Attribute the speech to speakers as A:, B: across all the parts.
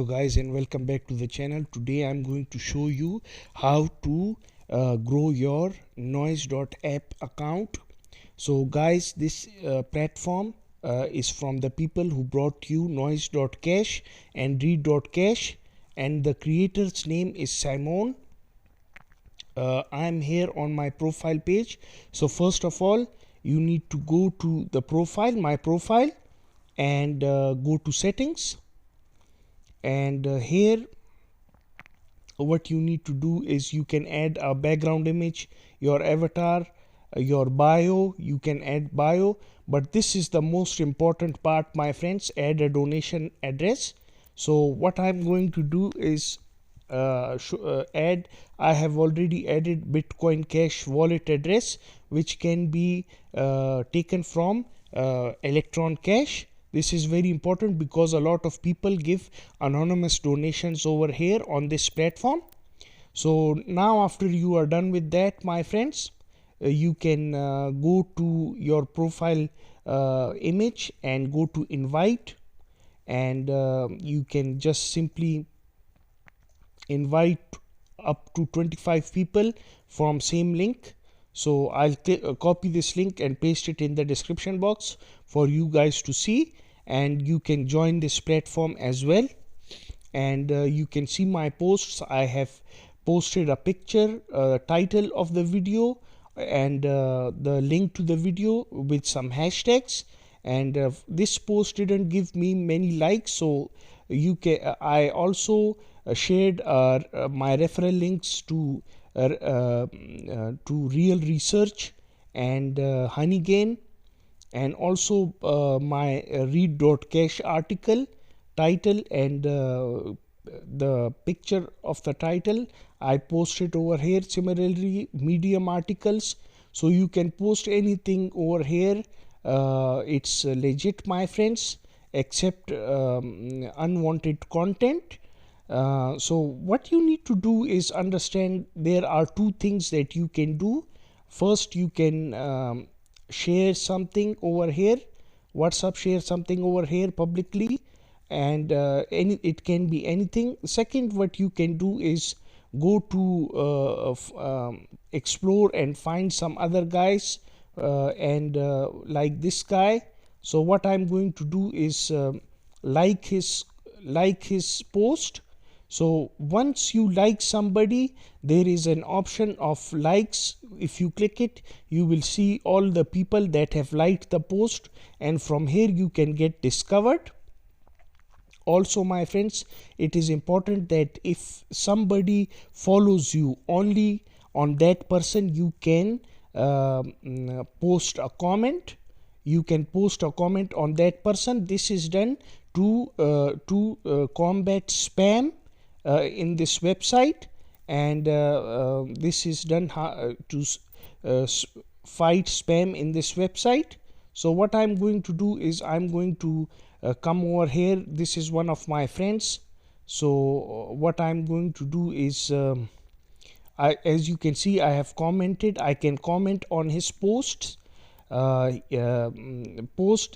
A: guys, and welcome back to the channel. Today I'm going to show you how to grow your Noise.app account. So guys, this platform is from the people who brought you Noise.cash and Read.cash, and the creator's name is Simon. I'm here on my profile page. So first of all, you need to go to the profile, my profile, and go to settings. And here what you need to do is you can add a background image, your avatar, your bio. You can add bio, but this is the most important part, my friends. Add a donation address. So what I'm going to do is add. I have already added Bitcoin Cash wallet address, which can be taken from Electron Cash. This is very important because a lot of people give anonymous donations over here on this platform. So now after you are done with that, my friends, you can go to your profile image and go to invite, and you can just simply invite up to 25 people from same link. So I'll copy this link and paste it in the description box for you guys to see, and you can join this platform as well. And you can see my posts. I have posted a picture, title of the video, and the link to the video with some hashtags. And this post didn't give me many likes, so you can I also shared my referral links to Real Research and Honeygain, and also my Read.cash article title, and the picture of the title I posted over here. Similarly, Medium articles. So you can post anything over here. It's legit, my friends, except unwanted content. So what you need to do is understand there are two things that you can do. First, you can share something over here, WhatsApp, share something over here publicly, and it can be anything. Second, what you can do is go to explore and find some other guys, and like this guy. So what I'm going to do is like his post. So once you like somebody, there is an option of likes. If you click it, you will see all the people that have liked the post, and from here you can get discovered. Also, my friends, it is important that if somebody follows you, only on that person you can post a comment. You can post a comment on that person. This is done to combat spam in this website, and this is done to fight spam in this website. So what I'm going to do is I'm going to come over here. This is one of my friends. So what I'm going to do is as you can see, I have commented. I can comment on his posts. I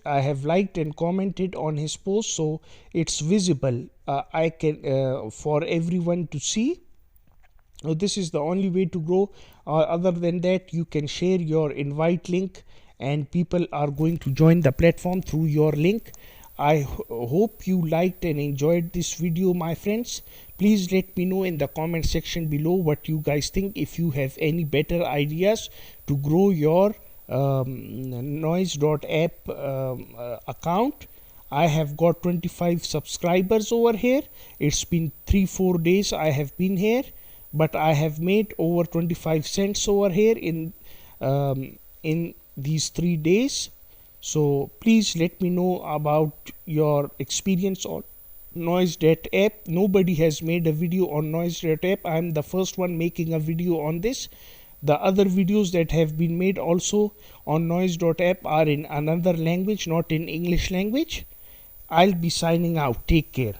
A: have liked and commented on his post, so it's visible. I can for everyone to see. This is the only way to grow. Other than that, you can share your invite link, and people are going to join the platform through your link. I hope you liked and enjoyed this video, my friends. Please let me know in the comment section below what you guys think. If you have any better ideas to grow your Noise.app account. I have got 25 subscribers over here. It's been 3-4 days I have been here, but I have made over 25 cents over here in these 3 days. So please let me know about your experience on Noise.app. Nobody has made a video on Noise.app. I'm the first one making a video on this. The other videos that have been made also on Noise.app are in another language, not in English language. I'll be signing out. Take care.